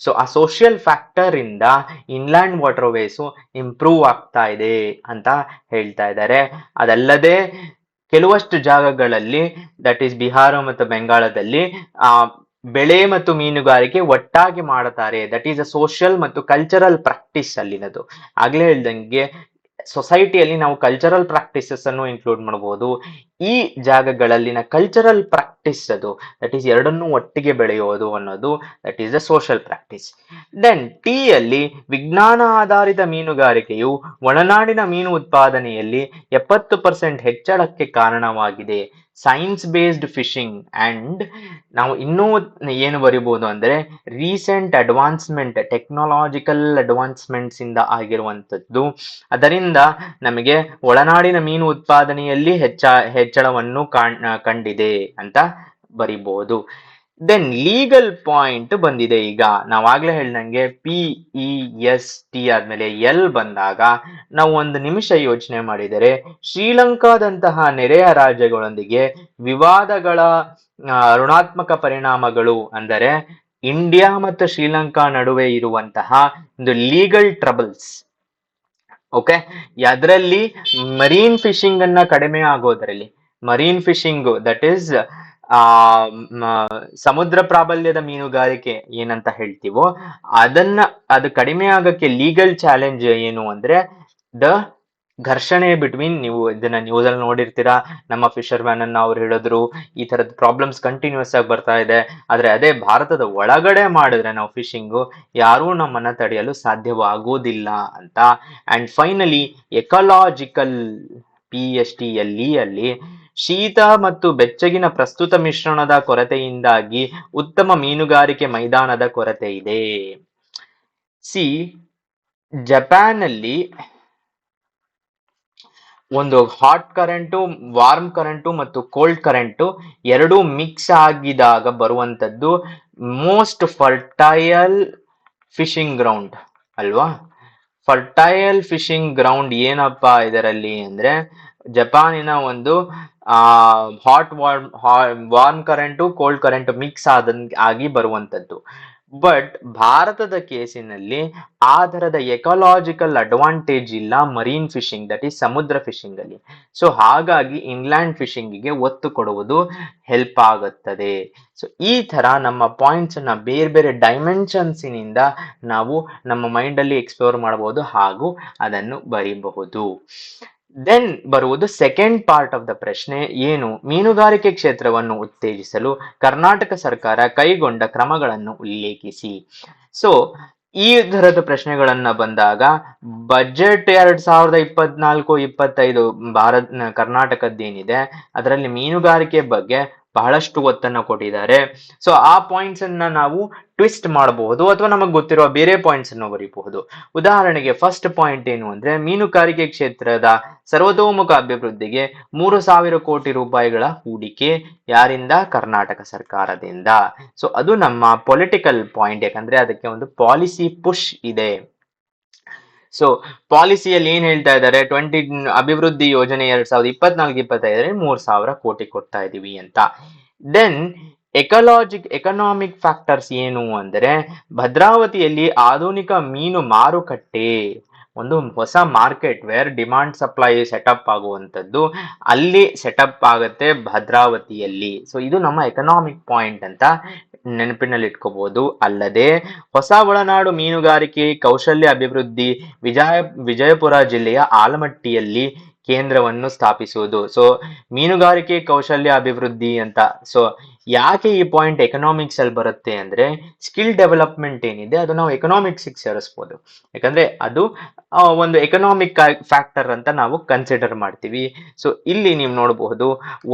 Speaker 1: So ಆ ಸೋಷಿಯಲ್ ಫ್ಯಾಕ್ಟರ್ ಇಂದ ಇನ್ಲ್ಯಾಂಡ್ ವಾಟರ್ ವೇಸು ಇಂಪ್ರೂವ್ ಆಗ್ತಾ ಇದೆ ಅಂತ ಹೇಳ್ತಾ ಇದ್ದಾರೆ. ಅದಲ್ಲದೆ ಕೆಲವಷ್ಟು ಜಾಗಗಳಲ್ಲಿ ದಟ್ ಈಸ್ ಬಿಹಾರ ಮತ್ತು ಬೆಂಗಾಳದಲ್ಲಿ ಬೆಳೆ ಮತ್ತು ಮೀನುಗಾರಿಕೆ ಒಟ್ಟಾಗಿ ಮಾಡುತ್ತಾರೆ. ದಟ್ ಈಸ್ ಅ ಸೋಷಿಯಲ್ ಮತ್ತು ಕಲ್ಚರಲ್ ಪ್ರಾಕ್ಟೀಸ್ ಅಲ್ಲಿನದು. ಆಗ್ಲೇ ಹೇಳ್ದಂಗೆ ಸೊಸೈಟಿಯಲ್ಲಿ ನಾವು ಕಲ್ಚರಲ್ ಪ್ರಾಕ್ಟೀಸಸ್ ಅನ್ನು ಇನ್ಕ್ಲೂಡ್ ಮಾಡಬಹುದು. ಈ ಜಾಗಗಳಲ್ಲಿನ ಕಲ್ಚರಲ್ ಪ್ರಾಕ್ಟೀಸ್ ಅದು ದಟ್ ಈಸ್ ಎರಡನ್ನೂ ಒಟ್ಟಿಗೆ ಬೆಳೆಯೋದು ಅನ್ನೋದು that is the social practice. Then ಟಿ ಅಲ್ಲಿ ವಿಜ್ಞಾನ ಆಧಾರಿತ ಮೀನುಗಾರಿಕೆಯು ಒಳನಾಡಿನ ಮೀನು ಉತ್ಪಾದನೆಯಲ್ಲಿ 70% ಹೆಚ್ಚಳಕ್ಕೆ ಕಾರಣವಾಗಿದೆ. ಸೈನ್ಸ್ ಬೇಸ್ಡ್ ಫಿಶಿಂಗ್ ಅಂಡ್ ನಾವು ಇನ್ನೂ ಏನು ಬರಿಬಹುದು ಅಂದ್ರೆ ರೀಸೆಂಟ್ ಅಡ್ವಾನ್ಸ್ಮೆಂಟ್, ಟೆಕ್ನಾಲಜಿಕಲ್ ಅಡ್ವಾನ್ಸ್ಮೆಂಟ್ಸ್ ಇಂದ ಆಗಿರುವಂತದ್ದು. ಅದರಿಂದ ನಮಗೆ ಒಳನಾಡಿನ ಮೀನು ಉತ್ಪಾದನೆಯಲ್ಲಿ ಹೆಚ್ಚಳವನ್ನು ಕಂಡಿದೆ ಅಂತ ಬರಿಬಹುದು. ದೆನ್ ಲೀಗಲ್ ಪಾಯಿಂಟ್ ಬಂದಿದೆ. ಈಗ ನಾವಾಗ್ಲೇ ಹೇಳ್ದಂಗೆ PEST ಆದ್ಮೇಲೆ ಎಲ್ ಬಂದಾಗ ನಾವು ಒಂದು ನಿಮಿಷ ಯೋಚನೆ ಮಾಡಿದರೆ ಶ್ರೀಲಂಕಾದಂತಹ ನೆರೆಯ ರಾಜ್ಯಗಳೊಂದಿಗೆ ವಿವಾದಗಳ ಋಣಾತ್ಮಕ ಪರಿಣಾಮಗಳು ಅಂದರೆ ಇಂಡಿಯಾ ಮತ್ತು ಶ್ರೀಲಂಕಾ ನಡುವೆ ಇರುವಂತಹ ಒಂದು ಲೀಗಲ್ ಟ್ರಬಲ್ಸ್. ಓಕೆ, ಅದರಲ್ಲಿ ಮರೀನ್ ಫಿಶಿಂಗ್ ಅನ್ನ ಕಡಿಮೆ ಆಗೋದ್ರಲ್ಲಿ, ಮರೀನ್ ಫಿಶಿಂಗ್ ದಟ್ ಈಸ್ ಸಮುದ್ರ ಪ್ರಾಬಲ್ಯದ ಮೀನುಗಾರಿಕೆ ಏನಂತ ಹೇಳ್ತೀವೋ ಅದು ಕಡಿಮೆ ಆಗಕ್ಕೆ ಲೀಗಲ್ ಚಾಲೆಂಜ್ ಏನು ಅಂದ್ರೆ ದ ಘರ್ಷಣೆ ಬಿಟ್ವೀನ್, ನೀವು ಇದನ್ನ ನ್ಯೂಸ್ ಅಲ್ಲಿ ನೋಡಿರ್ತೀರಾ, ನಮ್ಮ ಫಿಶರ್ ಮ್ಯಾನ್ ಅನ್ನ ಅವ್ರು ಹೇಳಿದ್ರು ಈ ತರದ ಪ್ರಾಬ್ಲಮ್ಸ್ ಕಂಟಿನ್ಯೂಸ್ ಆಗಿ ಬರ್ತಾ ಇದೆ, ಆದ್ರೆ ಅದೇ ಭಾರತದ ಒಳಗಡೆ ಮಾಡಿದ್ರೆ ನಾವು ಫಿಶಿಂಗು ಯಾರೂ ನಮ್ಮನ್ನ ತಡೆಯಲು ಸಾಧ್ಯವಾಗುವುದಿಲ್ಲ ಅಂತ. ಅಂಡ್ ಫೈನಲಿ ಎಕಲಾಜಿಕಲ್ PSTLE ಅಲ್ಲಿ ಶೀತ ಮತ್ತು ಬೆಚ್ಚಗಿನ ಪ್ರಸ್ತುತ ಮಿಶ್ರಣದ ಕೊರತೆಯಿಂದಾಗಿ ಉತ್ತಮ ಮೀನುಗಾರಿಕೆ ಮೈದಾನದ ಕೊರತೆ ಇದೆ. ಜಪಾನ್ ಅಲ್ಲಿ ಒಂದು ಹಾಟ್ ಕರೆಂಟು, ವಾರ್ಮ್ ಕರೆಂಟು ಮತ್ತು ಕೋಲ್ಡ್ ಕರೆಂಟು ಎರಡೂ ಮಿಕ್ಸ್ ಆಗಿದಾಗ ಬರುವಂತದ್ದು ಮೋಸ್ಟ್ ಫರ್ಟೈಲ್ ಫಿಶಿಂಗ್ ಗ್ರೌಂಡ್ ಅಲ್ವಾ. ಫರ್ಟೈಲ್ ಫಿಶಿಂಗ್ ಗ್ರೌಂಡ್ ಏನಪ್ಪಾ ಇದರಲ್ಲಿ ಅಂದ್ರೆ ಜಪಾನಿನ ಒಂದು warm current cold current mix ಆಗಿ ಬರುವಂತದ್ದು. ಬಟ್ ಭಾರತದ ಕೇಸಿನಲ್ಲಿ ಆ ತರದ ಎಕಾಲಜಿಕಲ್ ಅಡ್ವಾಂಟೇಜ್ ಇಲ್ಲ ಮರೀನ್ ಫಿಶಿಂಗ್, ದಟ್ ಈಸ್ ಸಮುದ್ರ ಫಿಶಿಂಗ್ ಅಲ್ಲಿ. ಸೊ ಹಾಗಾಗಿ ಇನ್ಲ್ಯಾಂಡ್ ಫಿಶಿಂಗಿಗೆ ಒತ್ತು ಕೊಡುವುದು ಹೆಲ್ಪ್ ಆಗುತ್ತದೆ. ಸೊ ಈ ತರ ನಮ್ಮ ಪಾಯಿಂಟ್ಸ್ ಅನ್ನ ಬೇರೆ ಬೇರೆ ಡೈಮೆನ್ಷನ್ಸಿನಿಂದ ನಾವು ನಮ್ಮ ಮೈಂಡ್ ಅಲ್ಲಿ ಎಕ್ಸ್ಪ್ಲೋರ್ ಮಾಡಬಹುದು ಹಾಗೂ ಅದನ್ನು ಬರೀಬಹುದು. ದೆನ್ ಬರುವುದು ಸೆಕೆಂಡ್ ಪಾರ್ಟ್ ಆಫ್ ದ ಪ್ರಶ್ನೆ, ಏನು ಮೀನುಗಾರಿಕೆ ಕ್ಷೇತ್ರವನ್ನು ಉತ್ತೇಜಿಸಲು ಕರ್ನಾಟಕ ಸರ್ಕಾರ ಕೈಗೊಂಡ ಕ್ರಮಗಳನ್ನು ಉಲ್ಲೇಖಿಸಿ. ಸೊ ಈ ತರದ ಪ್ರಶ್ನೆಗಳನ್ನ ಬಂದಾಗ ಬಜೆಟ್ 2024-25 ಕರ್ನಾಟಕದ್ದೇನಿದೆ ಅದರಲ್ಲಿ ಮೀನುಗಾರಿಕೆ ಬಗ್ಗೆ ಬಹಳಷ್ಟು ಒತ್ತನ್ನ ಕೊಟ್ಟಿದ್ದಾರೆ. ಸೊ ಆ ಪಾಯಿಂಟ್ಸ್ ಅನ್ನ ನಾವು ಟ್ವಿಸ್ಟ್ ಮಾಡಬಹುದು ಅಥವಾ ನಮಗೆ ಗೊತ್ತಿರುವ ಬೇರೆ ಪಾಯಿಂಟ್ಸ್ ಅನ್ನು ಬರೀಬಹುದು. ಉದಾಹರಣೆಗೆ ಫಸ್ಟ್ ಪಾಯಿಂಟ್ ಏನು ಅಂದ್ರೆ, ಮೀನುಗಾರಿಕೆ ಕ್ಷೇತ್ರದ ಸರ್ವತೋಮುಖ ಅಭಿವೃದ್ಧಿಗೆ 3,000 ಕೋಟಿ ರೂಪಾಯಿಗಳ ಹೂಡಿಕೆ. ಯಾರಿಂದ? ಕರ್ನಾಟಕ ಸರ್ಕಾರದಿಂದ. ಸೊ ಅದು ನಮ್ಮ ಪೊಲಿಟಿಕಲ್ ಪಾಯಿಂಟ್, ಯಾಕಂದ್ರೆ ಅದಕ್ಕೆ ಒಂದು ಪಾಲಿಸಿ ಪುಷ್ ಇದೆ. ಸೊ ಪಾಲಿಸಿಯಲ್ಲಿ ಏನ್ ಹೇಳ್ತಾ ಇದ್ದಾರೆ, ಅಭಿವೃದ್ಧಿ ಯೋಜನೆ 2024-25 3,000 ಕೋಟಿ ಕೊಡ್ತಾ ಇದೀವಿ ಅಂತ. ದೆನ್ ಎಕನಾಮಿಕ್ ಫ್ಯಾಕ್ಟರ್ಸ್ ಏನು ಅಂದ್ರೆ, ಭದ್ರಾವತಿಯಲ್ಲಿ ಆಧುನಿಕ ಮೀನು ಮಾರುಕಟ್ಟೆ, ಒಂದು ಹೊಸ market where demand supply setup ಆಗುವಂಥದ್ದು ಅಲ್ಲಿ ಸೆಟಪ್ ಆಗುತ್ತೆ ಭದ್ರಾವತಿಯಲ್ಲಿ. ಸೊ ಇದು ನಮ್ಮ ಎಕನಾಮಿಕ್ ಪಾಯಿಂಟ್ ಅಂತ ನೆನಪಿನಲ್ಲಿ ಇಟ್ಕೋಬಹುದು. ಅಲ್ಲದೆ ಹೊಸ ಒಳನಾಡು ಮೀನುಗಾರಿಕೆ ಕೌಶಲ್ಯ ಅಭಿವೃದ್ಧಿ ವಿಜಯಪುರ ಜಿಲ್ಲೆಯ ಆಲಮಟ್ಟಿಯಲ್ಲಿ ಕೇಂದ್ರವನ್ನು ಸ್ಥಾಪಿಸುವುದು. ಸೊ ಮೀನುಗಾರಿಕೆ ಕೌಶಲ್ಯ ಅಭಿವೃದ್ಧಿ ಅಂತ. ಸೊ ಯಾಕೆ ಈ ಪಾಯಿಂಟ್ ಎಕನಾಮಿಕ್ಸ್ ಅಲ್ಲಿ ಬರುತ್ತೆ ಅಂದ್ರೆ, ಸ್ಕಿಲ್ ಡೆವಲಪ್ಮೆಂಟ್ ಏನಿದೆ ಅದು ನಾವು ಎಕನಾಮಿಕ್ಸ್ ಸೇರಿಸಬಹುದು, ಯಾಕಂದ್ರೆ ಅದು ಒಂದು ಎಕನಾಮಿಕ್ ಫ್ಯಾಕ್ಟರ್ ಅಂತ ನಾವು ಕನ್ಸಿಡರ್ ಮಾಡ್ತೀವಿ. ಸೊ ಇಲ್ಲಿ ನೀವು ನೋಡಬಹುದು,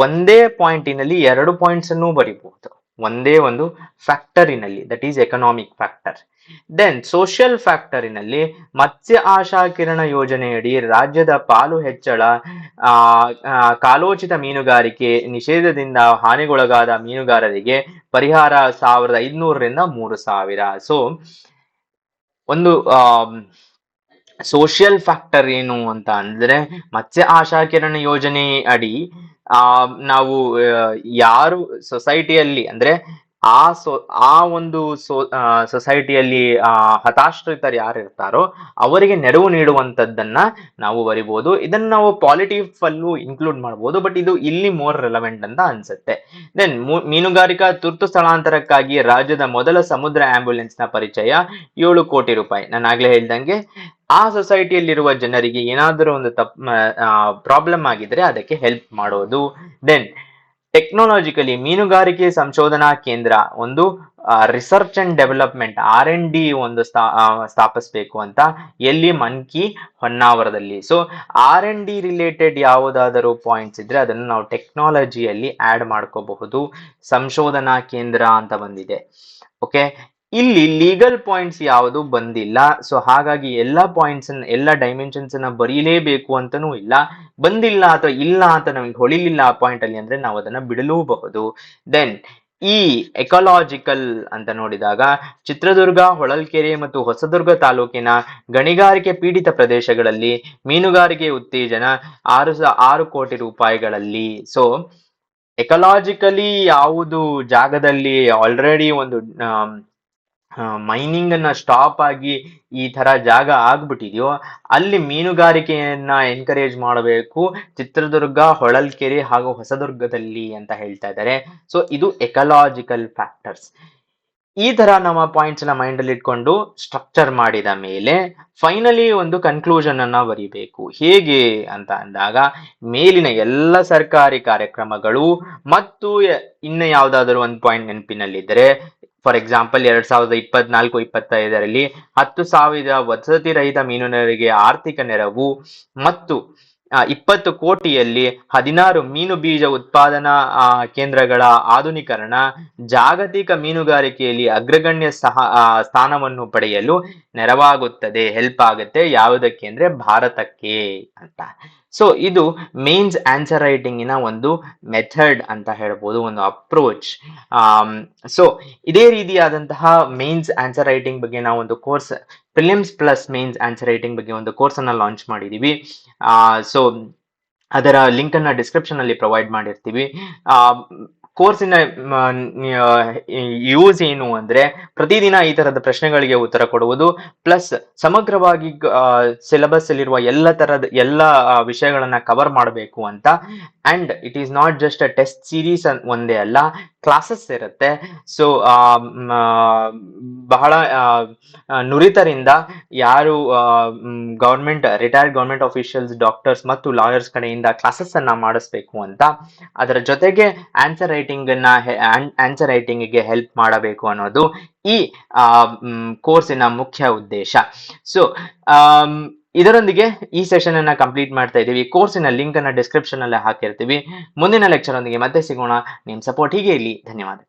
Speaker 1: ಒಂದೇ ಪಾಯಿಂಟಿನಲ್ಲಿ 2 ಪಾಯಿಂಟ್ಸ್ ಅನ್ನು ಬರೀಬಹುದು, ಒಂದೇ ಒಂದು ಫ್ಯಾಕ್ಟರಿನಲ್ಲಿ, that is economic factor. Then social ಫ್ಯಾಕ್ಟರಿನಲ್ಲಿ ಮತ್ಸ್ಯ ಆಶಾ ಕಿರಣ ಯೋಜನೆಯಡಿ ರಾಜ್ಯದ ಪಾಲು ಹೆಚ್ಚಳ, ಕಾಲೋಚಿತ ಮೀನುಗಾರಿಕೆ ನಿಷೇಧದಿಂದ ಹಾನಿಗೊಳಗಾದ ಮೀನುಗಾರರಿಗೆ ಪರಿಹಾರ 1,500ರಿಂದ 3,000. ಸೊ ಒಂದು ಸೋಷಿಯಲ್ ಫ್ಯಾಕ್ಟರ್ ಏನು ಅಂತ ಅಂದ್ರೆ, ಮತ್ಸ್ಯ ಆಶಾ ಕಿರಣ ಯೋಜನೆ ಅಡಿ ನಾವು ಯಾರು ಸೊಸೈಟಿಯಲ್ಲಿ ಅಂದ್ರೆ ಆ ಒಂದು ಸೊಸೈಟಿಯಲ್ಲಿ ಹತಾಶ್ರಿತರು ಯಾರು ಇರ್ತಾರೋ ಅವರಿಗೆ ನೆರವು ನೀಡುವಂತದ್ದನ್ನ ನಾವು ಬರಿಬಹುದು. ಇದನ್ನ ನಾವು ಪಾಲಿಟಿಕ್ಸ್ ಅಲ್ಲೂ ಇನ್ಕ್ಲೂಡ್ ಮಾಡಬಹುದು, ಬಟ್ ಇದು ಇಲ್ಲಿ ಮೋರ್ ರೆಲವೆಂಟ್ ಅಂತ ಅನ್ಸುತ್ತೆ. ದೆನ್ ಮೀನುಗಾರಿಕಾ ತುರ್ತು ಸ್ಥಳಾಂತರಕ್ಕಾಗಿ ರಾಜ್ಯದ ಮೊದಲ ಸಮುದ್ರ ಆಂಬ್ಯುಲೆನ್ಸ್ ನ ಪರಿಚಯ 7 ಕೋಟಿ ರೂಪಾಯಿ. ನಾನು ಆಗ್ಲೇ ಹೇಳ್ದಂಗೆ ಆ ಸೊಸೈಟಿಯಲ್ಲಿರುವ ಜನರಿಗೆ ಏನಾದರೂ ಒಂದು ಪ್ರಾಬ್ಲಮ್ ಆಗಿದ್ರೆ ಅದಕ್ಕೆ ಹೆಲ್ಪ್ ಮಾಡೋದು. ದೆನ್ ಟೆಕ್ನಾಲಜಿಕಲಿ ಮೀನುಗಾರಿಕೆ ಸಂಶೋಧನಾ ಕೇಂದ್ರ, ಒಂದು ರಿಸರ್ಚ್ ಅಂಡ್ ಡೆವಲಪ್ಮೆಂಟ್ R&D ಒಂದು ಸ್ಥಾಪಿಸಬೇಕು ಅಂತ. ಎಲ್ಲಿ? ಮನ್ಕಿ, ಹೊನ್ನಾವರದಲ್ಲಿ. ಸೊ R&D ರಿಲೇಟೆಡ್ ಯಾವುದಾದರೂ ಪಾಯಿಂಟ್ಸ್ ಇದ್ರೆ ಅದನ್ನು ನಾವು ಟೆಕ್ನಾಲಜಿಯಲ್ಲಿ ಆಡ್ ಮಾಡ್ಕೋಬಹುದು. ಸಂಶೋಧನಾ ಕೇಂದ್ರ ಅಂತ ಬಂದಿದೆ. ಓಕೆ, ಇಲ್ಲಿ ಲೀಗಲ್ ಪಾಯಿಂಟ್ಸ್ ಯಾವುದು ಬಂದಿಲ್ಲ. ಸೊ ಹಾಗಾಗಿ ಎಲ್ಲ ಪಾಯಿಂಟ್ಸ್ ಎಲ್ಲ ಡೈಮೆನ್ಷನ್ಸ್ ಅನ್ನ ಬರೀಲೇಬೇಕು ಅಂತನೂ ಇಲ್ಲ. ಬಂದಿಲ್ಲ ಅಥವಾ ಇಲ್ಲ ಅಂತ ನಮಗೆ ಹೊಳಿಲಿಲ್ಲ ಆ ಪಾಯಿಂಟ್ ಅಲ್ಲಿ ಅಂದ್ರೆ ನಾವು ಅದನ್ನ ಬಿಡಲೂಬಹುದು. ದೆನ್ ಈ ಎಕಾಲಜಿಕಲ್ ಅಂತ ನೋಡಿದಾಗ, ಚಿತ್ರದುರ್ಗ, ಹೊಳಲ್ಕೆರೆ ಮತ್ತು ಹೊಸದುರ್ಗ ತಾಲೂಕಿನ ಗಣಿಗಾರಿಕೆ ಪೀಡಿತ ಪ್ರದೇಶಗಳಲ್ಲಿ ಮೀನುಗಾರಿಕೆ ಉತ್ತೇಜನ 6 ಕೋಟಿ ರೂಪಾಯಿಗಳಲ್ಲಿ. ಸೊ ಎಕಾಲಜಿಕಲಿ ಯಾವುದು ಜಾಗದಲ್ಲಿ ಆಲ್ರೆಡಿ ಒಂದು ಮೈನಿಂಗ್ ಅನ್ನ ಸ್ಟಾಪ್ ಆಗಿ ಈ ತರ ಜಾಗ ಆಗ್ಬಿಟ್ಟಿದೆಯೋ ಅಲ್ಲಿ ಮೀನುಗಾರಿಕೆಯನ್ನ ಎನ್ಕರೇಜ್ ಮಾಡಬೇಕು, ಚಿತ್ರದುರ್ಗ, ಹೊಳಲ್ಕೆರೆ ಹಾಗೂ ಹೊಸದುರ್ಗದಲ್ಲಿ ಅಂತ ಹೇಳ್ತಾ ಇದ್ದಾರೆ. ಸೊ ಇದು ಎಕಲಾಜಿಕಲ್ ಫ್ಯಾಕ್ಟರ್ಸ್. ಈ ತರ ನಮ್ಮ ಪಾಯಿಂಟ್ಸ್ ನ ಮೈಂಡ್ ಅಲ್ಲಿ ಇಟ್ಕೊಂಡು ಸ್ಟ್ರಕ್ಚರ್ ಮಾಡಿದ ಮೇಲೆ ಫೈನಲಿ ಒಂದು ಕನ್ಕ್ಲೂಷನ್ ಅನ್ನ ಬರಿಬೇಕು. ಹೇಗೆ ಅಂತ ಅಂದಾಗ, ಮೇಲಿನ ಎಲ್ಲ ಸರ್ಕಾರಿ ಕಾರ್ಯಕ್ರಮಗಳು ಮತ್ತು ಇನ್ನ ಯಾವ್ದಾದ್ರು ಒಂದು ಪಾಯಿಂಟ್ ನೆನಪಿನಲ್ಲಿದ್ದರೆ, ಫಾರ್ ಎಕ್ಸಾಂಪಲ್ 2024-25 10,000 ವಸತಿ ರಹಿತ ಮೀನುಗಾರರಿಗೆ ಆರ್ಥಿಕ ನೆರವು ಮತ್ತು 20 ಕೋಟಿಯಲ್ಲಿ 16 ಮೀನು ಬೀಜ ಉತ್ಪಾದನಾ ಕೇಂದ್ರಗಳ ಆಧುನೀಕರಣ, ಜಾಗತಿಕ ಮೀನುಗಾರಿಕೆಯಲ್ಲಿ ಅಗ್ರಗಣ್ಯ ಸ್ಥಾನವನ್ನು ಪಡೆಯಲು ನೆರವಾಗುತ್ತದೆ, ಹೆಲ್ಪ್ ಆಗುತ್ತೆ. ಯಾವುದಕ್ಕೆ ಅಂದ್ರೆ ಭಾರತಕ್ಕೆ ಅಂತ. ಸೊ ಇದು ಮೇನ್ಸ್ ಆನ್ಸರ್ ರೈಟಿಂಗಿನ ಒಂದು ಮೆಥಡ್ ಅಂತ ಹೇಳ್ಬೋದು, ಒಂದು ಅಪ್ರೋಚ್. ಸೊ ಇದೇ ರೀತಿಯಾದಂತಹ ಮೇನ್ಸ್ ಆನ್ಸರ್ ರೈಟಿಂಗ್ ಬಗ್ಗೆ ನಾವು ಒಂದು course, prelims plus mains answer writing ಬಗ್ಗೆ ಒಂದು ಕೋರ್ಸ್ ಅನ್ನ ಲಾಂಚ್ ಮಾಡಿದೀವಿ. ಸೊ ಅದರ ಲಿಂಕ್ ಅನ್ನ ಡಿಸ್ಕ್ರಿಪ್ಷನ್ ಅಲ್ಲಿ ಪ್ರೊವೈಡ್ ಮಾಡಿರ್ತೀವಿ. ಕೋರ್ಸಿನ ಯೂಸ್ ಏನು ಅಂದ್ರೆ, ಪ್ರತಿದಿನ ಈ ತರದ ಪ್ರಶ್ನೆಗಳಿಗೆ ಉತ್ತರ ಕೊಡುವುದು, ಪ್ಲಸ್ ಸಮಗ್ರವಾಗಿ ಸಿಲೆಬಸ್ ಅಲ್ಲಿರುವ ಎಲ್ಲ ವಿಷಯಗಳನ್ನ ಕವರ್ ಮಾಡಬೇಕು ಅಂತ. And it is not just a test series ಒಂದೇ ಅಲ್ಲ, ಕ್ಲಾಸಸ್ ಇರುತ್ತೆ. ಸೊ ಬಹಳ ನುರಿತರಿಂದ ಯಾರು ರಿಟೈರ್ಡ್ ಗವರ್ಮೆಂಟ್ ಆಫೀಷಿಯಲ್ಸ್, ಡಾಕ್ಟರ್ಸ್ ಮತ್ತು ಲಾಯರ್ಸ್ ಕಡೆಯಿಂದ ಕ್ಲಾಸಸ್ ಅನ್ನ ಮಾಡಿಸ್ಬೇಕು ಅಂತ, ಅದರ ಜೊತೆಗೆ ಆನ್ಸರ್ ರೈಟಿಂಗ್ಗೆ ಹೆಲ್ಪ್ ಮಾಡಬೇಕು ಅನ್ನೋದು ಈ ಕೋರ್ಸಿನ ಮುಖ್ಯ ಉದ್ದೇಶ. ಸೊ ಇದರೊಂದಿಗೆ ಈ ಸೆಷನ್ ಅನ್ನ ಕಂಪ್ಲೀಟ್ ಮಾಡ್ತಾ ಇದೀವಿ. ಕೋರ್ಸಿನ ಲಿಂಕ್ ಅನ್ನ ಡಿಸ್ಕ್ರಿಪ್ಷನ್ ಅಲ್ಲಿ ಹಾಕಿರ್ತೀವಿ. ಮುಂದಿನ ಲೆಕ್ಚರ್ ಒಂದಿಗೆ ಮತ್ತೆ ಸಿಗೋಣ. ನಿಮ್ ಸಪೋರ್ಟ್ ಹೀಗೆ ಇರಲಿ. ಧನ್ಯವಾದ.